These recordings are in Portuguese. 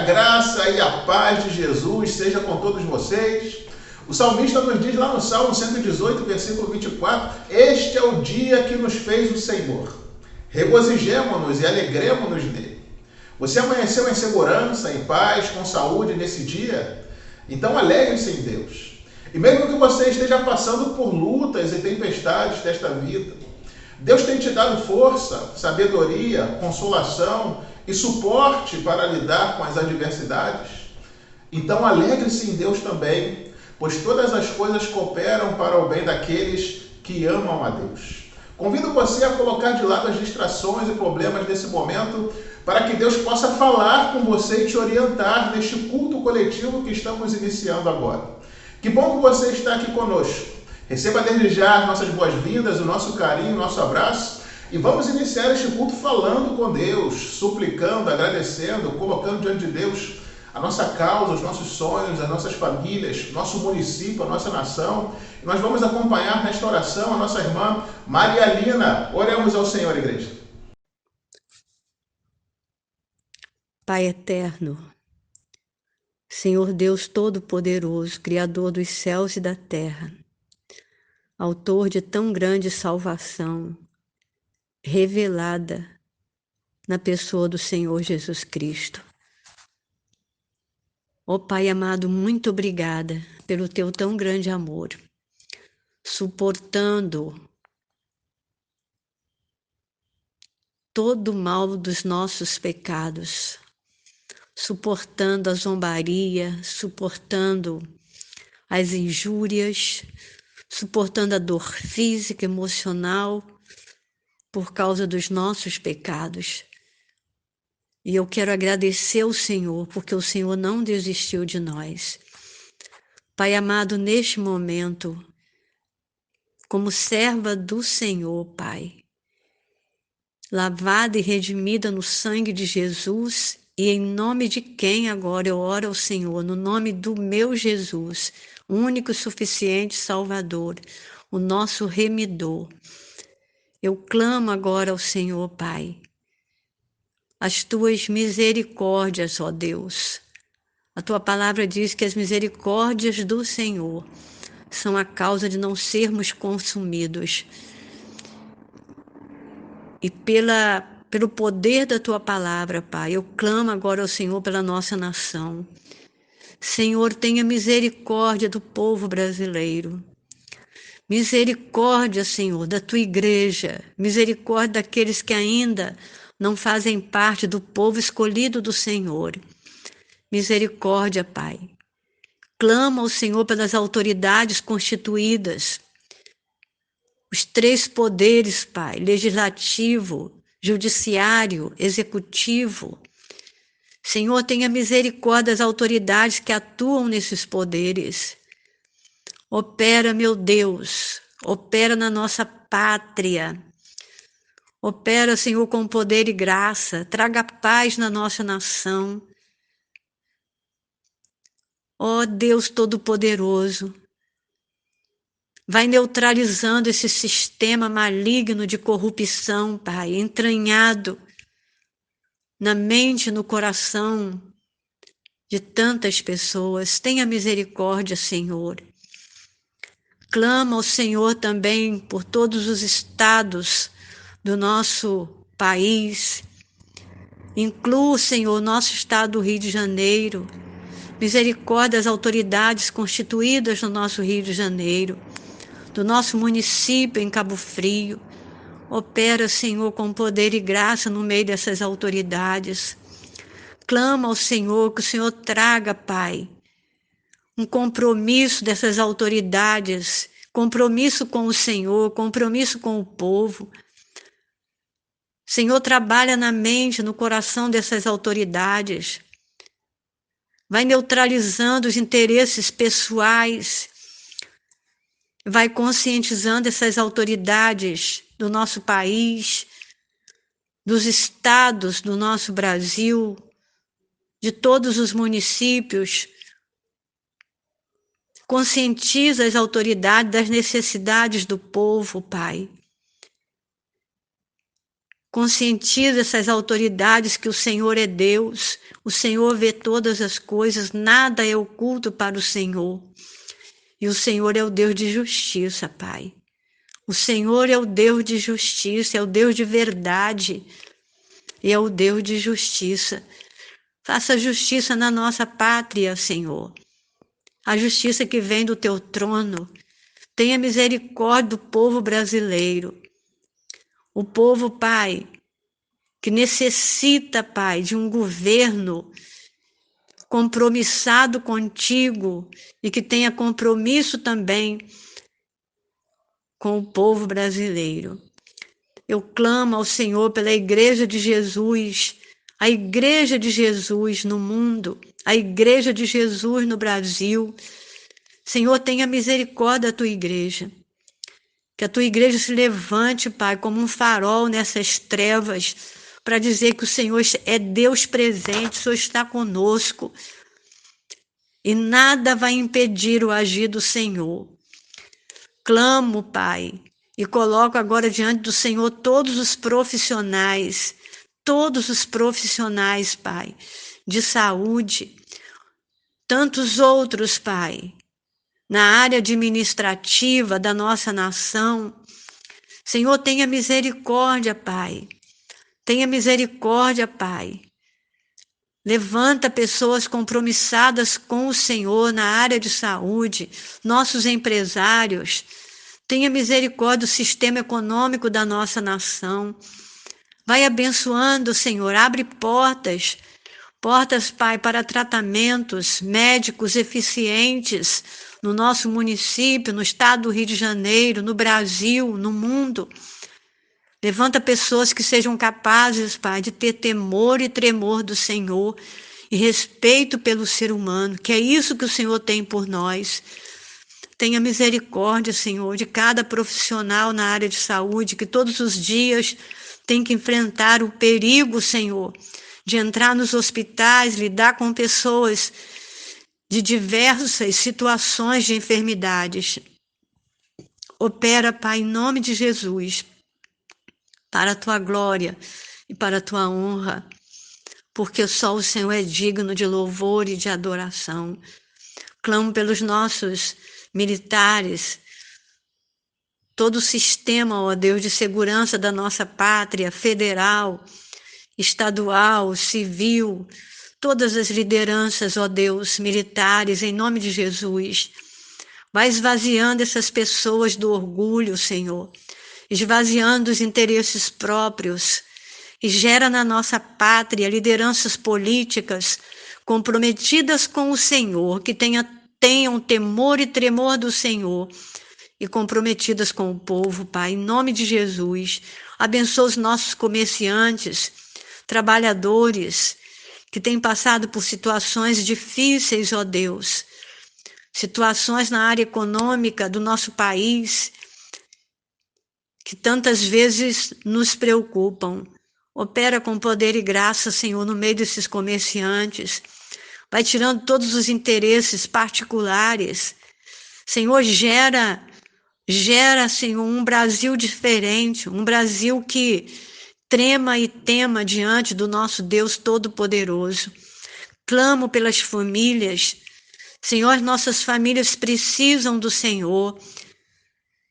graça e a paz de Jesus seja com todos vocês. O salmista nos diz lá no Salmo 118, versículo 24, este é o dia que nos fez o Senhor. Regozijemo-nos e alegremo-nos nele. Você amanheceu em segurança, em paz, com saúde nesse dia? Então alegre-se em Deus. E mesmo que você esteja passando por lutas e tempestades desta vida, Deus tem te dado força, sabedoria, consolação e suporte para lidar com as adversidades. Então alegre-se em Deus também, pois todas as coisas cooperam para o bem daqueles que amam a Deus. Convido você a colocar de lado as distrações e problemas desse momento para que Deus possa falar com você e te orientar neste culto coletivo que estamos iniciando agora. Que bom que você está aqui conosco. Receba desde já as nossas boas-vindas, o nosso carinho, o nosso abraço e vamos iniciar este culto falando com Deus, suplicando, agradecendo, colocando diante de Deus a nossa causa, os nossos sonhos, as nossas famílias, nosso município, a nossa nação. E nós vamos acompanhar nesta oração a nossa irmã Maria Lina. Oremos ao Senhor, igreja. Pai eterno, Senhor Deus Todo-Poderoso, Criador dos céus e da terra, Autor de tão grande salvação, revelada na pessoa do Senhor Jesus Cristo. Ó Pai amado, muito obrigada pelo teu tão grande amor, suportando todo o mal dos nossos pecados, suportando a zombaria, suportando as injúrias, suportando a dor física, emocional, por causa dos nossos pecados. E eu quero agradecer ao Senhor, porque o Senhor não desistiu de nós. Pai amado, neste momento, como serva do Senhor, Pai, lavada e redimida no sangue de Jesus, e em nome de quem agora eu oro ao Senhor, no nome do meu Jesus, único, suficiente Salvador, o nosso remidor. Eu clamo agora ao Senhor, Pai, as tuas misericórdias, ó Deus. A tua palavra diz que as misericórdias do Senhor são a causa de não sermos consumidos. E pelo poder da tua palavra, Pai, eu clamo agora ao Senhor pela nossa nação. Senhor, tenha misericórdia do povo brasileiro. Misericórdia, Senhor, da tua igreja. Misericórdia daqueles que ainda não fazem parte do povo escolhido do Senhor. Misericórdia, Pai. Clama ao Senhor pelas autoridades constituídas, os três poderes, Pai, legislativo, judiciário, executivo. Senhor, tenha misericórdia das autoridades que atuam nesses poderes. Opera, meu Deus, opera na nossa pátria. Opera, Senhor, com poder e graça. Traga paz na nossa nação. Ó Deus Todo-Poderoso, vai neutralizando esse sistema maligno de corrupção, Pai, entranhado na mente, no coração de tantas pessoas. Tenha misericórdia, Senhor. Clama ao Senhor também por todos os estados do nosso país. Inclua, Senhor, nosso estado do Rio de Janeiro. Misericórdia das autoridades constituídas no nosso Rio de Janeiro, do nosso município em Cabo Frio. Opera, Senhor, com poder e graça no meio dessas autoridades. Clama ao Senhor que o Senhor traga, Pai, um compromisso dessas autoridades, compromisso com o Senhor, compromisso com o povo. Senhor, trabalha na mente, no coração dessas autoridades. Vai neutralizando os interesses pessoais, vai conscientizando essas autoridades do nosso país, dos estados do nosso Brasil, de todos os municípios. Conscientiza as autoridades das necessidades do povo, Pai. Conscientiza essas autoridades que o Senhor é Deus, o Senhor vê todas as coisas, nada é oculto para o Senhor. E o Senhor é o Deus de justiça, Pai. O Senhor é o Deus de justiça, é o Deus de verdade, e é o Deus de justiça. Faça justiça na nossa pátria, Senhor. A justiça que vem do teu trono. Tenha misericórdia do povo brasileiro. O povo, Pai, que necessita, Pai, de um governo compromissado contigo e que tenha compromisso também com o povo brasileiro. Eu clamo ao Senhor pela Igreja de Jesus, a Igreja de Jesus no mundo, a Igreja de Jesus no Brasil. Senhor, tenha misericórdia da tua igreja. Que a tua igreja se levante, Pai, como um farol nessas trevas, para dizer que o Senhor é Deus presente, o Senhor está conosco. E nada vai impedir o agir do Senhor. Clamo, Pai, e coloco agora diante do Senhor todos os profissionais, Pai, de saúde, tantos outros, Pai, na área administrativa da nossa nação. Senhor, tenha misericórdia, Pai. Tenha misericórdia, Pai. Levanta pessoas compromissadas com o Senhor na área de saúde, nossos empresários. Tenha misericórdia do sistema econômico da nossa nação. Vai abençoando, Senhor. Abre portas, Pai, para tratamentos médicos eficientes no nosso município, no estado do Rio de Janeiro, no Brasil, no mundo. Levanta pessoas que sejam capazes, Pai, de ter temor e tremor do Senhor e respeito pelo ser humano, que é isso que o Senhor tem por nós. Tenha misericórdia, Senhor, de cada profissional na área de saúde, que todos os dias tem que enfrentar o perigo, Senhor, de entrar nos hospitais, lidar com pessoas de diversas situações de enfermidades. Opera, Pai, em nome de Jesus, para a tua glória e para a tua honra, porque só o Senhor é digno de louvor e de adoração. Clamo pelos nossos militares, todo o sistema, ó Deus, de segurança da nossa pátria, federal, estadual, civil, todas as lideranças, ó Deus, militares, em nome de Jesus. Vai esvaziando essas pessoas do orgulho, Senhor, esvaziando os interesses próprios, e gera na nossa pátria lideranças políticas comprometidas com o Senhor, que tenham temor e tremor do Senhor, e comprometidas com o povo, Pai, em nome de Jesus. Abençoa os nossos comerciantes, trabalhadores, que têm passado por situações difíceis, ó Deus, situações na área econômica do nosso país, que tantas vezes nos preocupam. Opera com poder e graça, Senhor, no meio desses comerciantes. Vai tirando todos os interesses particulares. Senhor, gera, Senhor, um Brasil diferente, um Brasil que trema e tema diante do nosso Deus Todo-Poderoso. Clamo pelas famílias. Senhor, nossas famílias precisam do Senhor.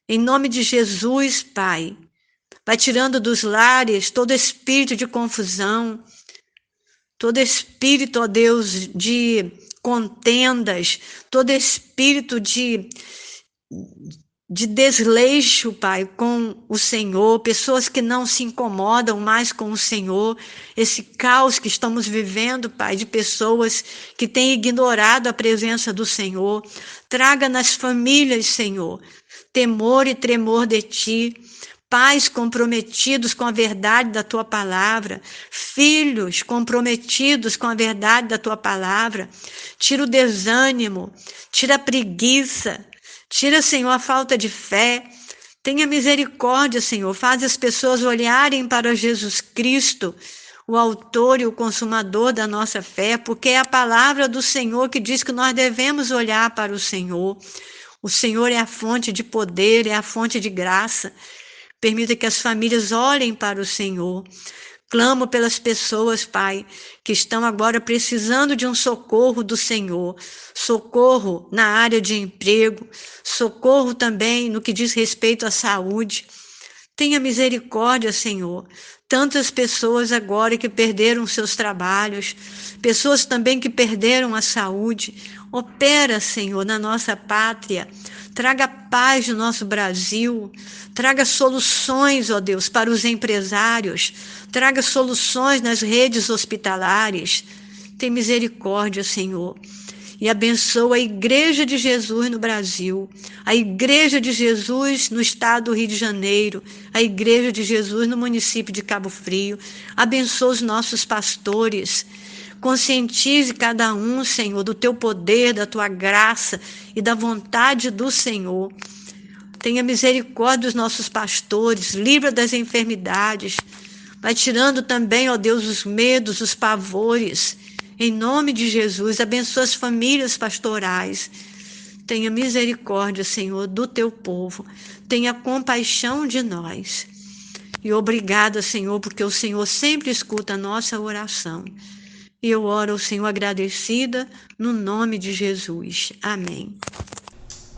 Em nome de Jesus, Pai, vai tirando dos lares todo espírito de confusão, todo espírito, ó Deus, de contendas, todo espírito de desleixo, Pai, com o Senhor, pessoas que não se incomodam mais com o Senhor, esse caos que estamos vivendo, Pai, de pessoas que têm ignorado a presença do Senhor. Traga nas famílias, Senhor, temor e tremor de Ti, pais comprometidos com a verdade da Tua palavra, filhos comprometidos com a verdade da Tua palavra. Tira o desânimo, tira a preguiça, tira, Senhor, a falta de fé. Tenha misericórdia, Senhor. Faz as pessoas olharem para Jesus Cristo, o autor e o consumador da nossa fé, porque é a palavra do Senhor que diz que nós devemos olhar para o Senhor. O Senhor é a fonte de poder, é a fonte de graça. Permita que as famílias olhem para o Senhor. Clamo pelas pessoas, Pai, que estão agora precisando de um socorro do Senhor. Socorro na área de emprego, socorro também no que diz respeito à saúde. Tenha misericórdia, Senhor. Tantas pessoas agora que perderam seus trabalhos, pessoas também que perderam a saúde. Opera, Senhor, na nossa pátria. Traga paz no nosso Brasil. Traga soluções, ó Deus, para os empresários. Traga soluções nas redes hospitalares. Tem misericórdia, Senhor. E abençoa a Igreja de Jesus no Brasil, a Igreja de Jesus no estado do Rio de Janeiro, a Igreja de Jesus no município de Cabo Frio. Abençoa os nossos pastores. Conscientize cada um, Senhor, do teu poder, da tua graça e da vontade do Senhor. Tenha misericórdia dos nossos pastores, livra das enfermidades. Vai tirando também, ó Deus, os medos, os pavores. Em nome de Jesus, abençoa as famílias pastorais. Tenha misericórdia, Senhor, do teu povo. Tenha compaixão de nós. E obrigada, Senhor, porque o Senhor sempre escuta a nossa oração. E eu oro ao Senhor agradecida, no nome de Jesus. Amém.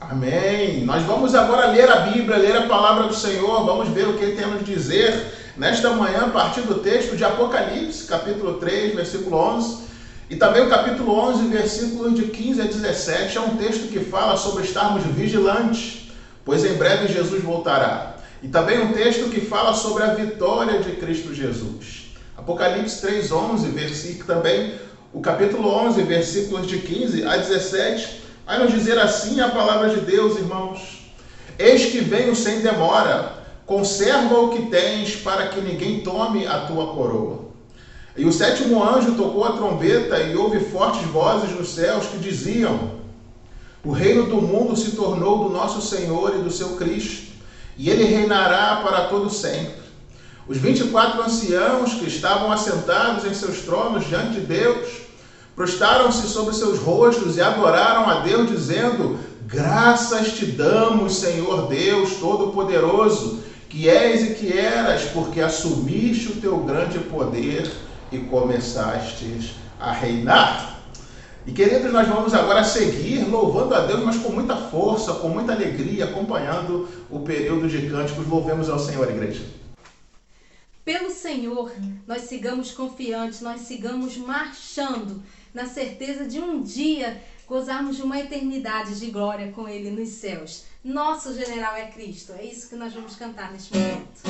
Amém. Nós vamos agora ler a Bíblia, ler a palavra do Senhor. Vamos ver o que ele tem a nos dizer nesta manhã, a partir do texto de Apocalipse, capítulo 3, versículo 11. E também o capítulo 11, versículos de 15 a 17, é um texto que fala sobre estarmos vigilantes, pois em breve Jesus voltará. E também um texto que fala sobre a vitória de Cristo Jesus. Apocalipse 3, 11, versículo, também o capítulo 11, versículos de 15 a 17, vai nos dizer assim a palavra de Deus, irmãos. Eis que venho sem demora, conserva o que tens, para que ninguém tome a tua coroa. E o sétimo anjo tocou a trombeta e houve fortes vozes nos céus que diziam: o reino do mundo se tornou do nosso Senhor e do seu Cristo, e ele reinará para todo sempre. Os 24 anciãos que estavam assentados em seus tronos diante de Deus, prostaram-se sobre seus rostos e adoraram a Deus, dizendo: graças te damos, Senhor Deus Todo-Poderoso, que és e que eras, porque assumiste o teu grande poder e começastes a reinar. E queridos, nós vamos agora seguir louvando a Deus, mas com muita força, com muita alegria, acompanhando o período de cânticos. Louvemos ao Senhor, igreja. Pelo Senhor, nós sigamos confiantes, nós sigamos marchando, na certeza de um dia gozarmos de uma eternidade de glória com Ele nos céus. Nosso general é Cristo. É isso que nós vamos cantar neste momento.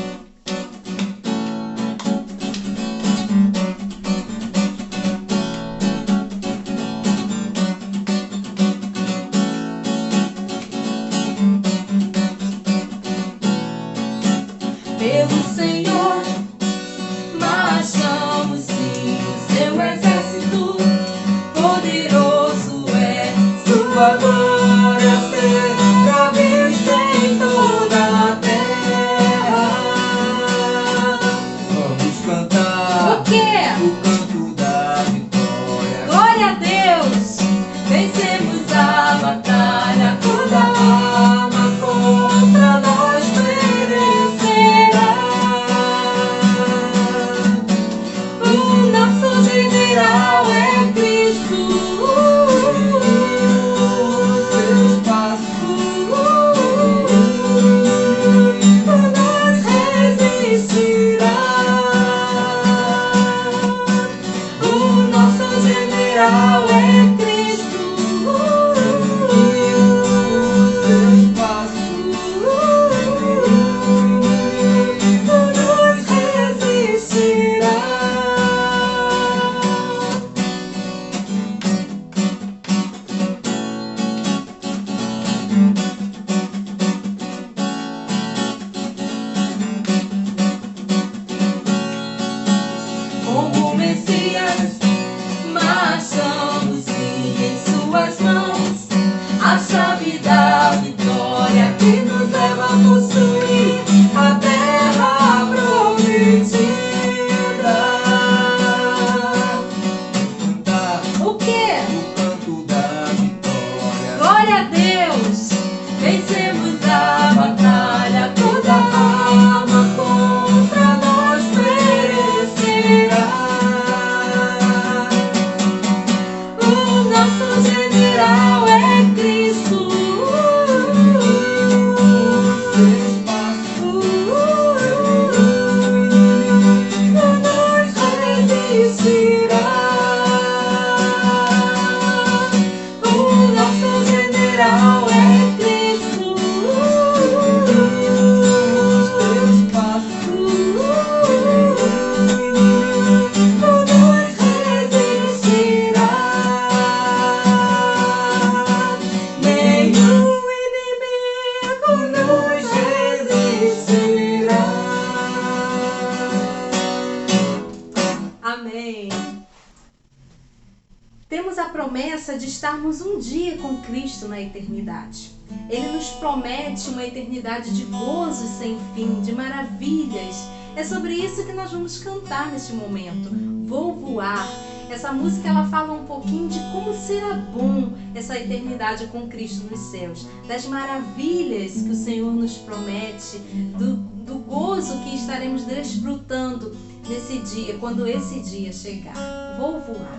Pelo Senhor marchamos, sim, o seu exército poderoso é, sua glória será vista em toda a terra. Vamos cantar O quê? o canto da vitória. Glória a Deus! Vencemos a batalha, toda arma contra nós perecerá. O nosso general é Cristo, seus passos a nós resistirá. O nosso general é Cristo, seus passos a nós resistirá. Como Messias, marchamos sim em suas mãos, a chave da vitória que nos leva a possuir a terra prometida. Cantar O quê? o canto da vitória. Glória a Deus! Vencemos a batalha, toda arma estarmos um dia com Cristo na eternidade. Ele nos promete uma eternidade de gozos sem fim, de maravilhas. É sobre isso que nós vamos cantar neste momento. Vou voar. Essa música ela fala um pouquinho de como será bom essa eternidade com Cristo nos céus, das maravilhas que o Senhor nos promete, do gozo que estaremos desfrutando nesse dia, quando esse dia chegar. Vou voar.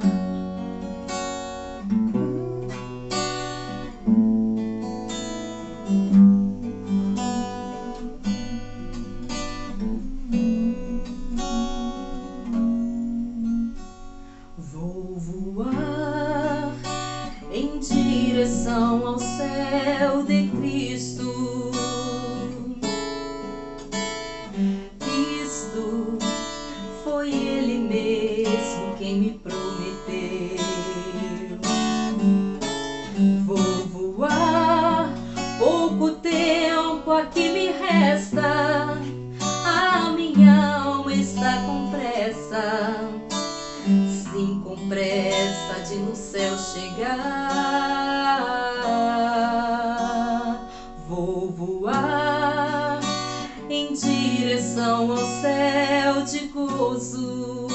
Ao céu de Cristo, isto foi Ele mesmo quem me prometeu. Vou voar, pouco tempo aqui me resta, a minha alma está com pressa, sim, com pressa de no céu chegar. Vou voar em direção ao céu de gozo,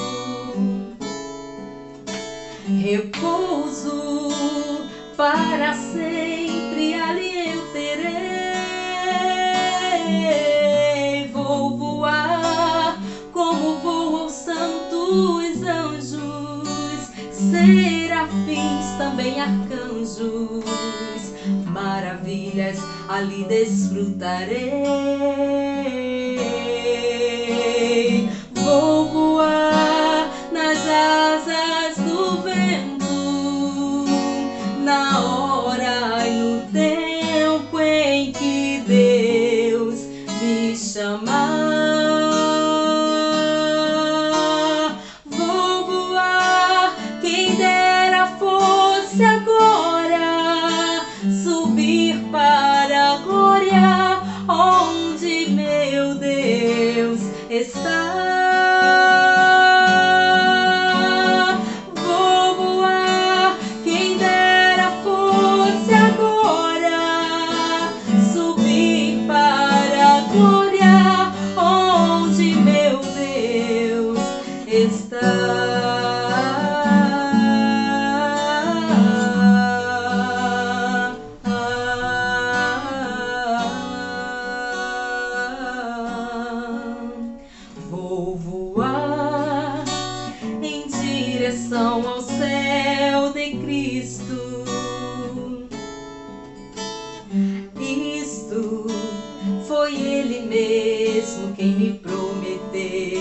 repouso para sempre ali eu terei. Vou voar como voam os santos anjos, serafins, também arcanjos, maravilhas ali desfrutarei. Vou voar nas asas do vento, na hora e no tempo em que Deus me chamar. Vou voar, quem dera fosse agora, subir para a glória onde meu Deus está. Vou voar, quem dera fosse agora, subir para a glória onde meu Deus está. Vou voar em direção ao céu de Cristo. Isto foi Ele mesmo quem me prometeu.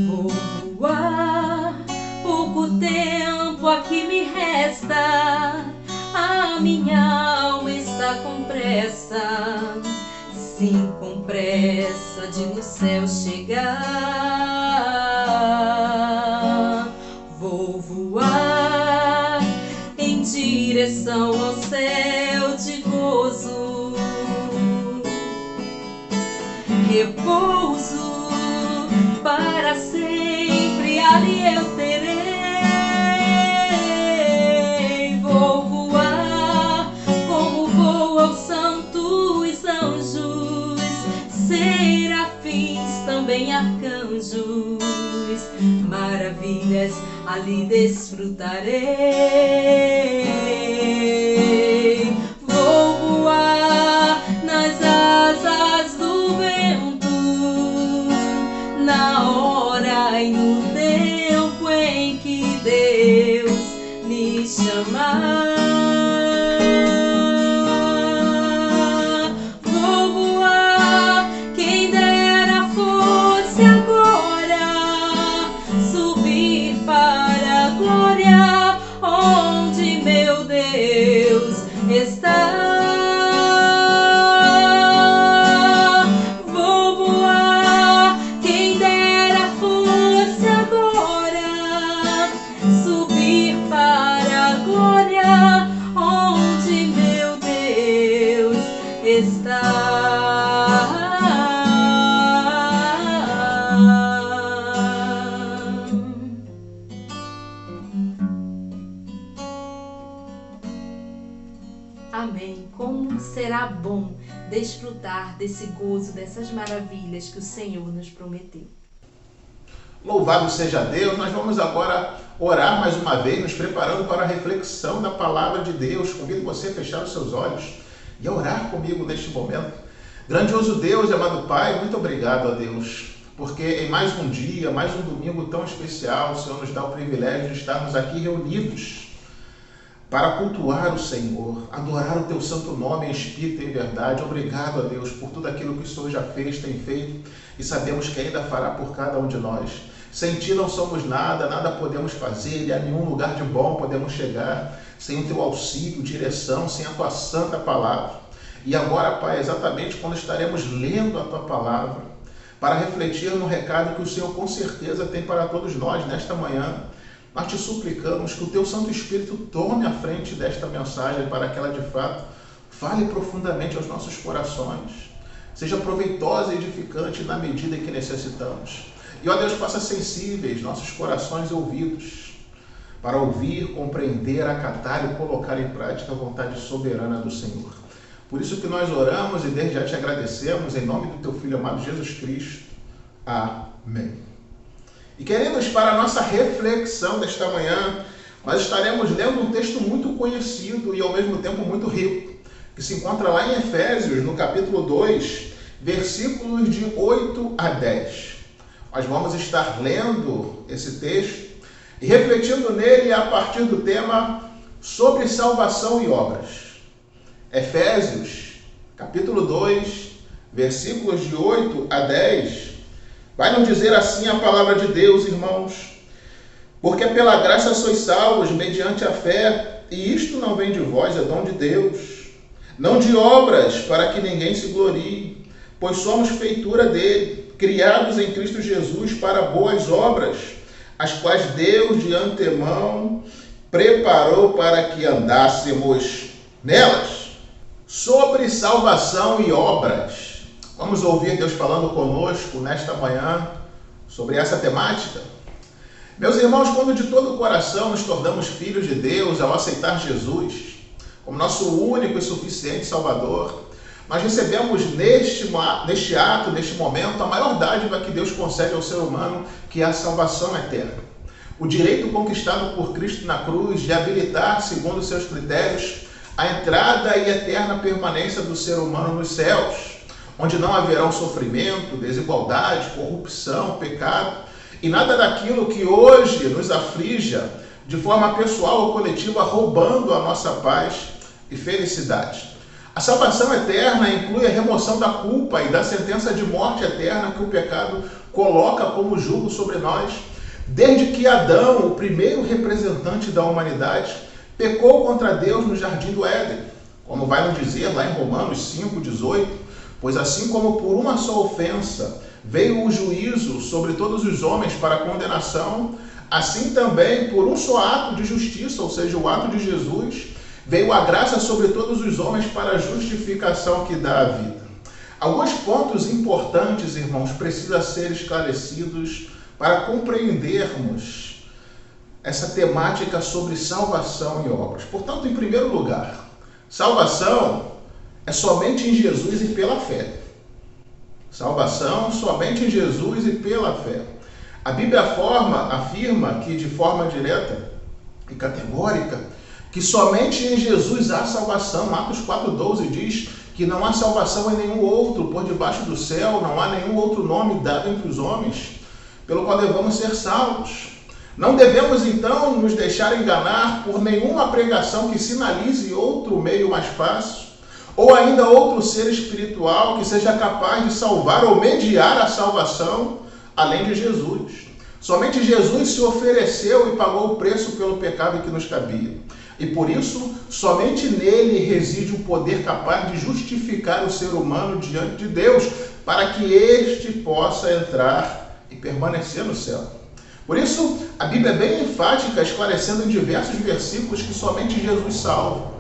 Vou voar, pouco tempo aqui me resta, a minha alma está com pressa, sim, com pressa de no céu chegar. Vou voar em direção ao céu de gozo, repouso para sempre ali eu terei. Vou voar como voam os santos anjos, serafins, também arcanjos, maravilhas ali desfrutarei. Vou voar nas asas do vento, na hora e no tempo em que Deus me chamar. Vou voar, quem dera fosse agora, subir para a glória onde meu Deus está. Vou voar, quem dera fosse agora, subir para a glória Amém. Como será bom desfrutar desse gozo, dessas maravilhas que o Senhor nos prometeu. Louvado seja Deus. Nós vamos agora orar mais uma vez, nos preparando para a reflexão da palavra de Deus. Convido você a fechar os seus olhos e a orar comigo neste momento. Grandioso Deus e amado Pai, muito obrigado a Deus, porque em mais um dia, mais um domingo tão especial, o Senhor nos dá o privilégio de estarmos aqui reunidos para cultuar o Senhor, adorar o Teu santo nome em espírito e em verdade. Obrigado a Deus por tudo aquilo que o Senhor já fez, tem feito e sabemos que ainda fará por cada um de nós. Sem Ti não somos nada, nada podemos fazer e a nenhum lugar de bom podemos chegar sem o Teu auxílio, direção, sem a Tua santa palavra. E agora, Pai, exatamente quando estaremos lendo a Tua palavra, para refletir no recado que o Senhor com certeza tem para todos nós nesta manhã, nós te suplicamos que o Teu Santo Espírito tome a frente desta mensagem para que ela, de fato, fale profundamente aos nossos corações, seja proveitosa e edificante na medida que necessitamos. E, ó Deus, faça sensíveis nossos corações e ouvidos para ouvir, compreender, acatar e colocar em prática a vontade soberana do Senhor. Por isso que nós oramos e desde já te agradecemos, em nome do Teu Filho amado Jesus Cristo. Amém. E queridos, para a nossa reflexão desta manhã, nós estaremos lendo um texto muito conhecido e ao mesmo tempo muito rico, que se encontra lá em Efésios, no capítulo 2, versículos de 8 a 10. Nós vamos estar lendo esse texto e refletindo nele a partir do tema sobre salvação e obras. Efésios, capítulo 2, versículos de 8 a 10, vai nos dizer assim a palavra de Deus, irmãos: porque pela graça sois salvos, mediante a fé, e isto não vem de vós, é dom de Deus, não de obras, para que ninguém se glorie, pois somos feitura dele, criados em Cristo Jesus para boas obras, as quais Deus de antemão preparou para que andássemos nelas. Sobre salvação e obras, vamos ouvir Deus falando conosco nesta manhã sobre essa temática. Meus irmãos, quando de todo o coração nos tornamos filhos de Deus ao aceitar Jesus como nosso único e suficiente Salvador, nós recebemos neste ato, neste momento, a maior dádiva que Deus concede ao ser humano, que é a salvação eterna. O direito conquistado por Cristo na cruz de habilitar, segundo os seus critérios, a entrada e eterna permanência do ser humano nos céus, onde não haverão sofrimento, desigualdade, corrupção, pecado e nada daquilo que hoje nos aflige de forma pessoal ou coletiva, roubando a nossa paz e felicidade. A salvação eterna inclui a remoção da culpa e da sentença de morte eterna que o pecado coloca como jugo sobre nós, desde que Adão, o primeiro representante da humanidade, pecou contra Deus no jardim do Éden, como vai nos dizer lá em Romanos 5,18, pois assim como por uma só ofensa veio o juízo sobre todos os homens para condenação, assim também por um só ato de justiça, ou seja, o ato de Jesus, veio a graça sobre todos os homens para a justificação que dá a vida. Alguns pontos importantes, irmãos, precisam ser esclarecidos para compreendermos essa temática sobre salvação e obras. Portanto, em primeiro lugar, salvação é somente em Jesus e pela fé. Salvação somente em Jesus e pela fé. A Bíblia afirma que, de forma direta e categórica, que somente em Jesus há salvação. Atos 4,12 diz que não há salvação em nenhum outro, por debaixo do céu não há nenhum outro nome dado entre os homens, pelo qual devemos ser salvos. Não devemos, então, nos deixar enganar por nenhuma pregação que sinalize outro meio mais fácil, ou ainda outro ser espiritual que seja capaz de salvar ou mediar a salvação, além de Jesus. Somente Jesus se ofereceu e pagou o preço pelo pecado que nos cabia. E por isso, somente nele reside o poder capaz de justificar o ser humano diante de Deus, para que este possa entrar e permanecer no céu. Por isso, a Bíblia é bem enfática, esclarecendo em diversos versículos que somente Jesus salva.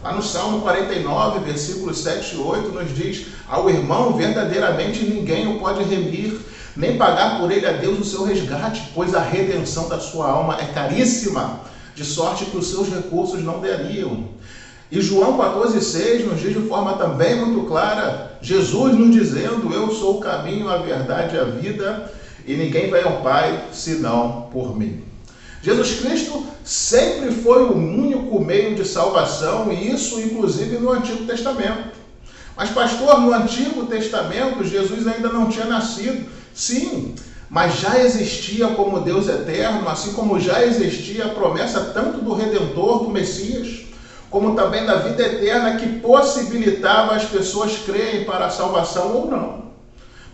Lá no Salmo 49, versículos 7 e 8, nos diz: ao irmão verdadeiramente ninguém o pode remir, nem pagar por ele a Deus o seu resgate, pois a redenção da sua alma é caríssima, de sorte que os seus recursos não dariam. E João 14,6 nos diz de forma também muito clara, Jesus nos dizendo, eu sou o caminho, a verdade e a vida, e ninguém vai ao Pai senão por mim. Jesus Cristo sempre foi o único meio de salvação, e isso inclusive no Antigo Testamento. Mas pastor, no Antigo Testamento Jesus ainda não tinha nascido. Sim, mas já existia como Deus eterno, assim como já existia a promessa tanto do Redentor, do Messias, como também da vida eterna que possibilitava as pessoas crerem para a salvação ou não.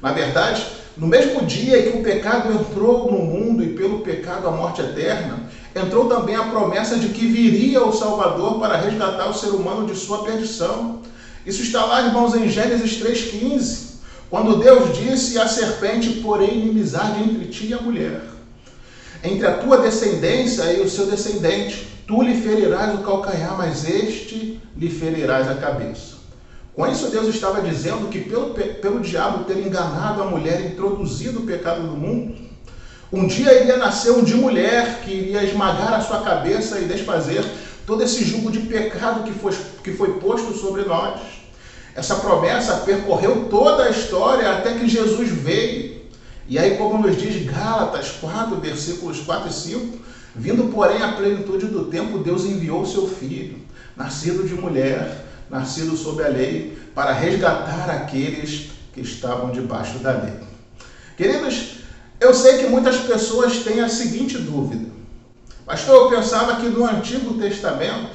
Na verdade, no mesmo dia em que o pecado entrou no mundo e pelo pecado a morte eterna, entrou também a promessa de que viria o Salvador para resgatar o ser humano de sua perdição. Isso está lá, irmãos, em Gênesis 3,15, quando Deus disse à serpente, porém inimizade entre ti e a mulher, entre a tua descendência e o seu descendente, tu lhe ferirás o calcanhar, mas este lhe ferirás a cabeça. Com isso, Deus estava dizendo que pelo diabo ter enganado a mulher, introduzido o pecado no mundo, um dia iria nascer um de mulher que iria esmagar a sua cabeça e desfazer todo esse jugo de pecado que foi posto sobre nós. Essa promessa percorreu toda a história até que Jesus veio. E aí, como nos diz Gálatas 4, versículos 4 e 5, vindo, porém, à plenitude do tempo, Deus enviou o seu Filho, nascido de mulher, nascido sob a lei, para resgatar aqueles que estavam debaixo da lei. Queridos, eu sei que muitas pessoas têm a seguinte dúvida. Pastor, eu pensava que no Antigo Testamento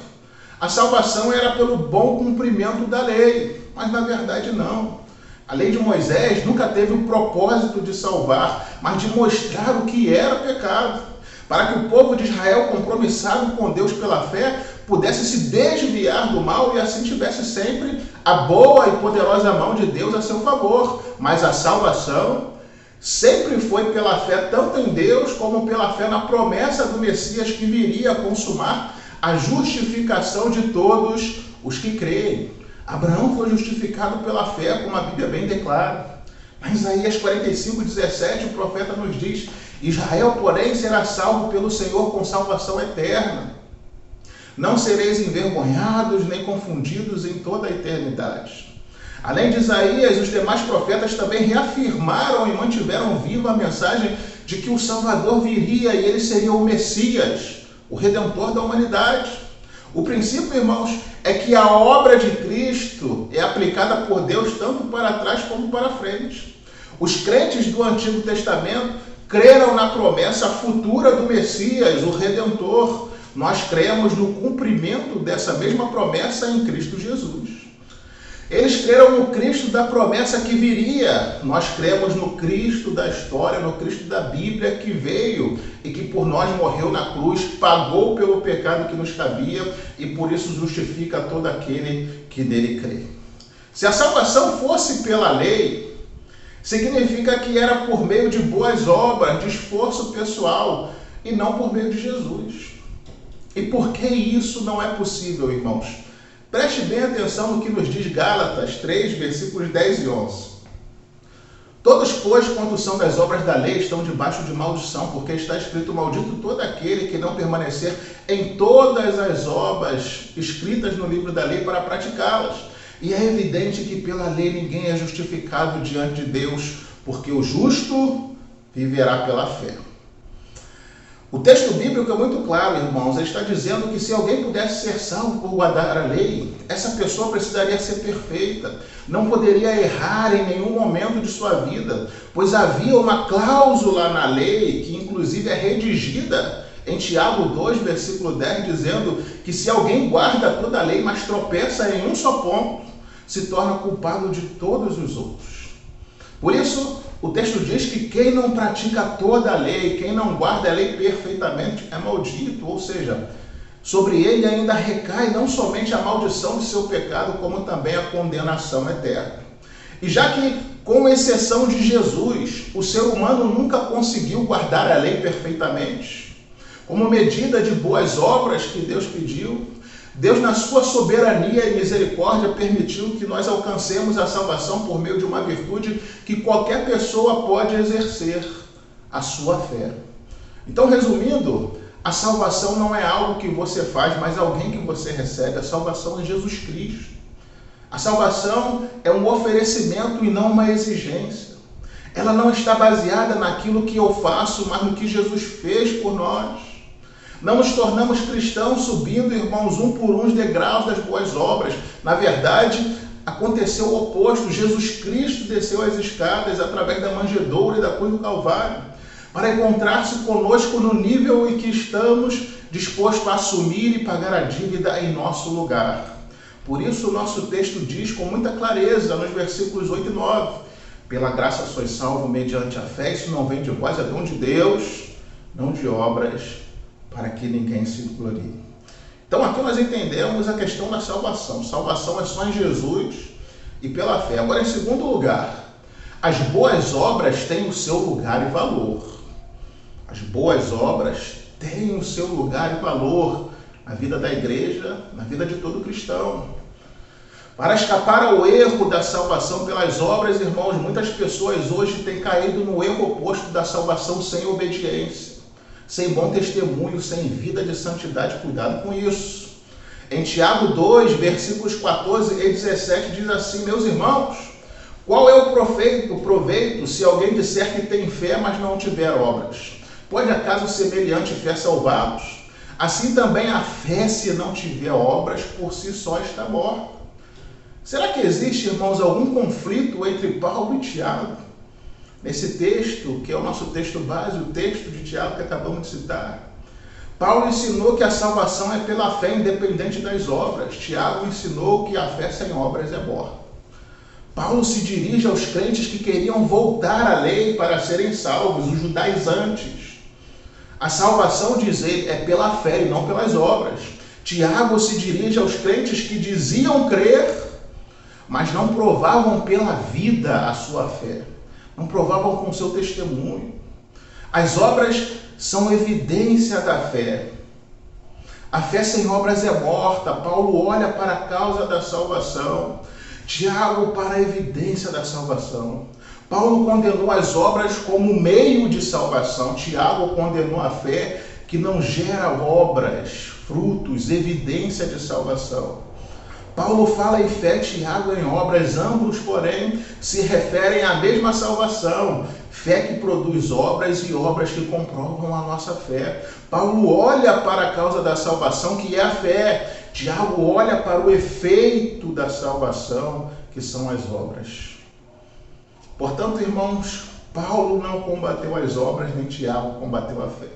a salvação era pelo bom cumprimento da lei, mas na verdade não. A lei de Moisés nunca teve o propósito de salvar, mas de mostrar o que era pecado, para que o povo de Israel, compromissado com Deus pela fé, pudesse se desviar do mal e assim tivesse sempre a boa e poderosa mão de Deus a seu favor. Mas a salvação sempre foi pela fé tanto em Deus como pela fé na promessa do Messias que viria a consumar a justificação de todos os que creem. Abraão foi justificado pela fé, como a Bíblia bem declara. Em Isaías 45:17, o profeta nos diz, Israel, porém, será salvo pelo Senhor com salvação eterna. Não sereis envergonhados nem confundidos em toda a eternidade. Além de Isaías, os demais profetas também reafirmaram e mantiveram viva a mensagem de que o Salvador viria e ele seria o Messias, o Redentor da humanidade. O princípio, irmãos, é que a obra de Cristo é aplicada por Deus tanto para trás como para frente. Os crentes do Antigo Testamento creram na promessa futura do Messias, o Redentor. Nós cremos no cumprimento dessa mesma promessa em Cristo Jesus. Eles creram no Cristo da promessa que viria. Nós cremos no Cristo da história, no Cristo da Bíblia que veio e que por nós morreu na cruz, pagou pelo pecado que nos cabia e por isso justifica todo aquele que nele crê. Se a salvação fosse pela lei, significa que era por meio de boas obras, de esforço pessoal e não por meio de Jesus. E por que isso não é possível, irmãos? Preste bem atenção no que nos diz Gálatas 3, versículos 10 e 11. Todos, pois, quando são das obras da lei, estão debaixo de maldição, porque está escrito, maldito todo aquele que não permanecer em todas as obras escritas no livro da lei para praticá-las. E é evidente que pela lei ninguém é justificado diante de Deus, porque o justo viverá pela fé. O texto bíblico é muito claro, irmãos. Ele está dizendo que se alguém pudesse ser salvo por guardar a lei, essa pessoa precisaria ser perfeita. Não poderia errar em nenhum momento de sua vida, pois havia uma cláusula na lei, que inclusive é redigida em Tiago 2, versículo 10, dizendo que se alguém guarda toda a lei, mas tropeça em um só ponto, se torna culpado de todos os outros. Por isso, o texto diz que quem não pratica toda a lei, quem não guarda a lei perfeitamente, é maldito, ou seja, sobre ele ainda recai não somente a maldição de seu pecado, como também a condenação eterna. E já que, com exceção de Jesus, o ser humano nunca conseguiu guardar a lei perfeitamente, como medida de boas obras que Deus pediu, Deus, na sua soberania e misericórdia, permitiu que nós alcancemos a salvação por meio de uma virtude que qualquer pessoa pode exercer, a sua fé. Então, resumindo, A salvação não é algo que você faz, mas alguém que você recebe. A salvação é Jesus Cristo. A salvação é um oferecimento e não uma exigência. Ela não está baseada naquilo que eu faço, mas no que Jesus fez por nós. Não nos tornamos cristãos subindo, irmãos, um por um os degraus das boas obras. Na verdade, aconteceu o oposto. Jesus Cristo desceu as escadas através da manjedoura e da cruz do Calvário, para encontrar-se conosco no nível em que estamos dispostos a assumir e pagar a dívida em nosso lugar. Por isso o nosso texto diz com muita clareza, nos versículos 8 e 9, pela graça sois salvos mediante a fé, isso não vem de vós, é dom de Deus, não de obras, para que ninguém se glorie. Então aqui nós entendemos a questão da salvação. Salvação é só em Jesus e pela fé. Agora, em segundo lugar, as boas obras têm o seu lugar e valor. As boas obras têm o seu lugar e valor na vida da igreja, na vida de todo cristão. Para escapar ao erro da salvação pelas obras, irmãos, muitas pessoas hoje têm caído no erro oposto da salvação sem obediência, sem bom testemunho, sem vida de santidade. Cuidado com isso. Em Tiago 2, versículos 14 e 17, diz assim: meus irmãos, qual é o proveito se alguém disser que tem fé, mas não tiver obras? Pode acaso semelhante fé salvá-los? Assim também a fé, se não tiver obras, por si só está morta. Será que existe, irmãos, algum conflito entre Paulo e Tiago? Nesse texto, que é o nosso texto base, o texto de Tiago que acabamos de citar, Paulo ensinou que a salvação é pela fé independente das obras. Tiago ensinou que a fé sem obras é morta. Paulo se dirige aos crentes que queriam voltar à lei para serem salvos, os judaizantes. A salvação, diz ele, é pela fé e não pelas obras. Tiago se dirige aos crentes que diziam crer, mas não provavam pela vida a sua fé. Não provavam com o seu testemunho. As obras são evidência da fé. A fé sem obras é morta. Paulo olha para a causa da salvação. Tiago para a evidência da salvação. Paulo condenou as obras como meio de salvação. Tiago condenou a fé que não gera obras, frutos, evidência de salvação. Paulo fala em fé, Tiago em obras, ambos, porém, se referem à mesma salvação. Fé que produz obras e obras que comprovam a nossa fé. Paulo olha para a causa da salvação, que é a fé. Tiago olha para o efeito da salvação, que são as obras. Portanto, irmãos, Paulo não combateu as obras, nem Tiago combateu a fé.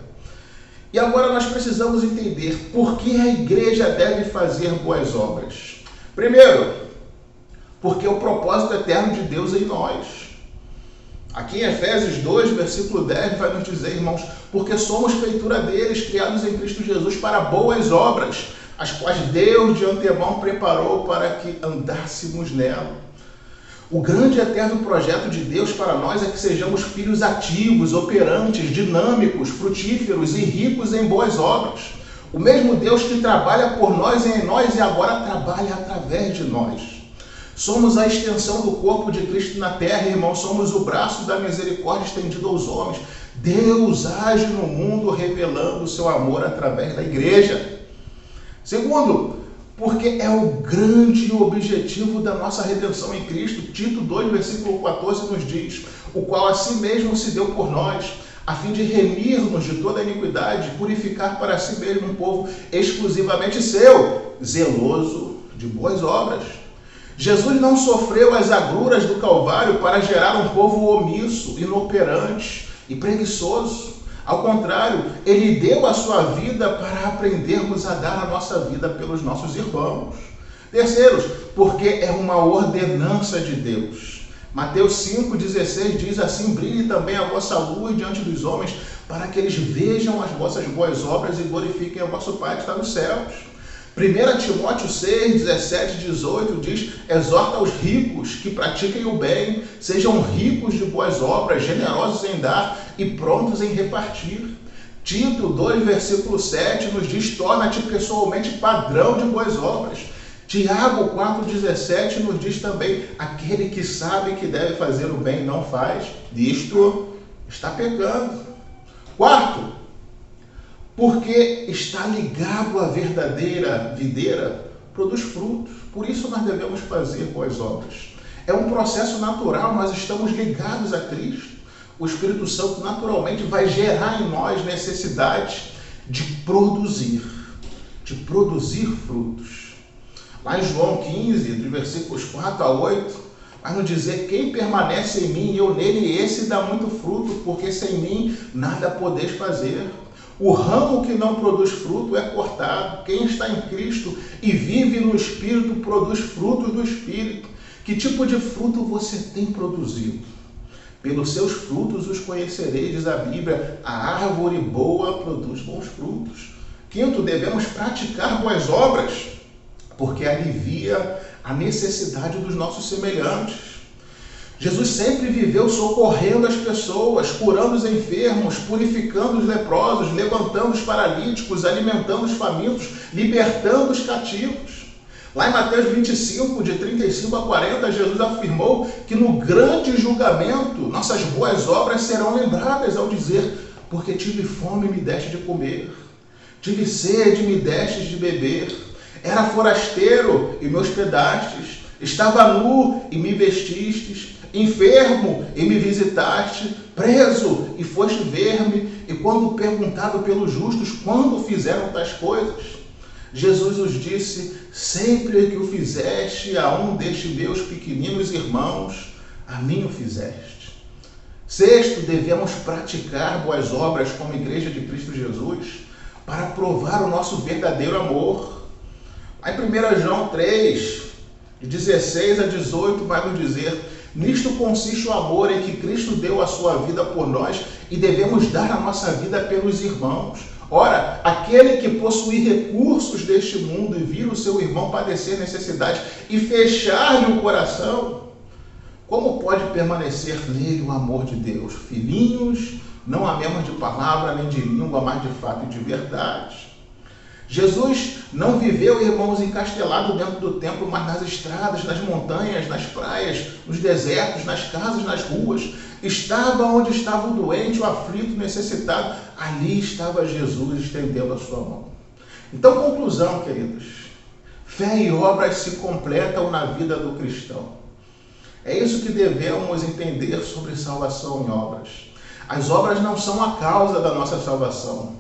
E agora nós precisamos entender por que a igreja deve fazer boas obras. Primeiro, porque é o propósito eterno de Deus em nós. Aqui em Efésios 2, versículo 10, vai nos dizer, irmãos, porque somos feitura deles, criados em Cristo Jesus para boas obras, as quais Deus de antemão preparou para que andássemos nela. O grande e eterno projeto de Deus para nós é que sejamos filhos ativos, operantes, dinâmicos, frutíferos e ricos em boas obras. O mesmo Deus que trabalha por nós e em nós e agora trabalha através de nós. Somos a extensão do corpo de Cristo na terra, irmão. Somos o braço da misericórdia estendido aos homens. Deus age no mundo revelando o seu amor através da igreja. Segundo, porque é o grande objetivo da nossa redenção em Cristo. Tito 2, versículo 14 nos diz, o qual a si mesmo se deu por nós, a fim de remir-nos de toda a iniquidade, purificar para si mesmo um povo exclusivamente seu, zeloso de boas obras. Jesus não sofreu as agruras do Calvário para gerar um povo omisso, inoperante e preguiçoso. Ao contrário, ele deu a sua vida para aprendermos a dar a nossa vida pelos nossos irmãos. Terceiro, porque é uma ordenança de Deus. Mateus 5,16 diz assim, brilhe também a vossa luz diante dos homens, para que eles vejam as vossas boas obras e glorifiquem a vosso Pai que está nos céus. 1 Timóteo 6, 17 e 18 diz, exorta os ricos que pratiquem o bem, sejam ricos de boas obras, generosos em dar e prontos em repartir. Tito 2, versículo 7 nos diz, torna-te pessoalmente padrão de boas obras. Tiago 4,17 nos diz também, aquele que sabe que deve fazer o bem e não faz, disto está pecando. Quarto, porque está ligado à verdadeira videira, produz frutos. Por isso nós devemos fazer boas obras. É um processo natural, nós estamos ligados a Cristo. O Espírito Santo naturalmente vai gerar em nós necessidade de produzir frutos. Lá em João 15, dos versículos 4 a 8, vai nos dizer: quem permanece em mim e eu nele, esse dá muito fruto, porque sem mim nada podeis fazer. O ramo que não produz fruto é cortado. Quem está em Cristo e vive no Espírito produz frutos do Espírito. Que tipo de fruto você tem produzido? Pelos seus frutos os conhecereis, diz a Bíblia. A árvore boa produz bons frutos. Quinto, devemos praticar boas obras, porque alivia a necessidade dos nossos semelhantes. Jesus sempre viveu socorrendo as pessoas, curando os enfermos, purificando os leprosos, levantando os paralíticos, alimentando os famintos, libertando os cativos. Lá em Mateus 25, de 35 a 40, Jesus afirmou que no grande julgamento nossas boas obras serão lembradas ao dizer: porque tive fome e me deste de comer, tive sede e me destes de beber, era forasteiro e me hospedastes, estava nu e me vestistes, enfermo e me visitaste, preso e foste ver-me. E quando perguntado pelos justos quando fizeram tais coisas, Jesus os disse: sempre que o fizeste a um destes meus pequeninos irmãos, a mim o fizeste. Sexto, devemos praticar boas obras como Igreja de Cristo Jesus para provar o nosso verdadeiro amor. Aí em 1 João 3, de 16 a 18, vai nos dizer: nisto consiste o amor, em que Cristo deu a sua vida por nós e devemos dar a nossa vida pelos irmãos. Ora, aquele que possui recursos deste mundo e vir o seu irmão padecer necessidade e fechar-lhe o coração, como pode permanecer nele o amor de Deus? Filhinhos, não amemos de palavra nem de língua, mas de fato e de verdade. Jesus não viveu, irmãos, encastelado dentro do templo, mas nas estradas, nas montanhas, nas praias, nos desertos, nas casas, nas ruas. Estava onde estava o doente, o aflito, o necessitado. Ali estava Jesus estendendo a sua mão. Então, conclusão, queridos: fé e obras se completam na vida do cristão. É isso que devemos entender sobre salvação em obras. As obras não são a causa da nossa salvação,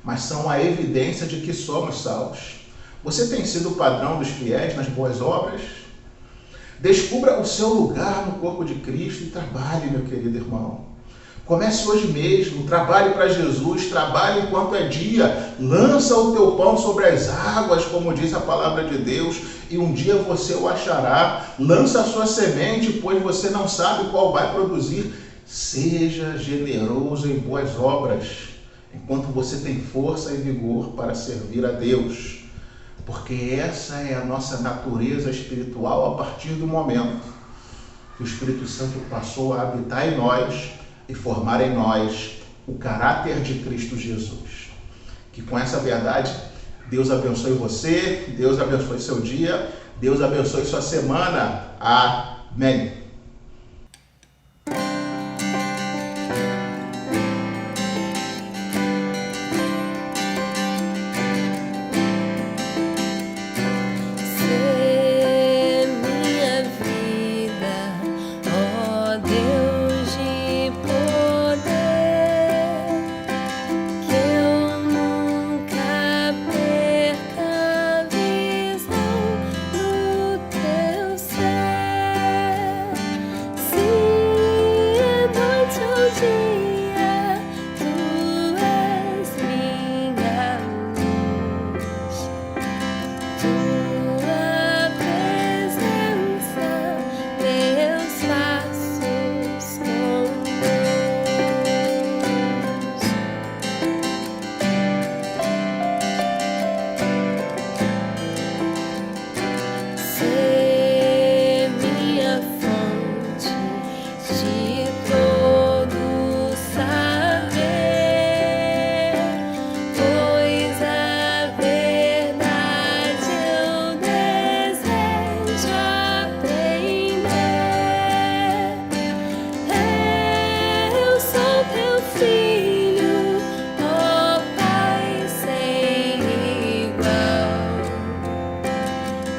mas são a evidência de que somos salvos. Você tem sido o padrão dos fiéis nas boas obras? Descubra o seu lugar no corpo de Cristo e trabalhe, meu querido irmão. Comece hoje mesmo, trabalhe para Jesus, trabalhe enquanto é dia, lança o teu pão sobre as águas, como diz a palavra de Deus, e um dia você o achará. Lança a sua semente, pois você não sabe qual vai produzir. Seja generoso em boas obras, enquanto você tem força e vigor para servir a Deus. Porque essa é a nossa natureza espiritual a partir do momento que o Espírito Santo passou a habitar em nós e formar em nós o caráter de Cristo Jesus. Que com essa verdade, Deus abençoe você, Deus abençoe seu dia, Deus abençoe sua semana. Amém.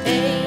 Em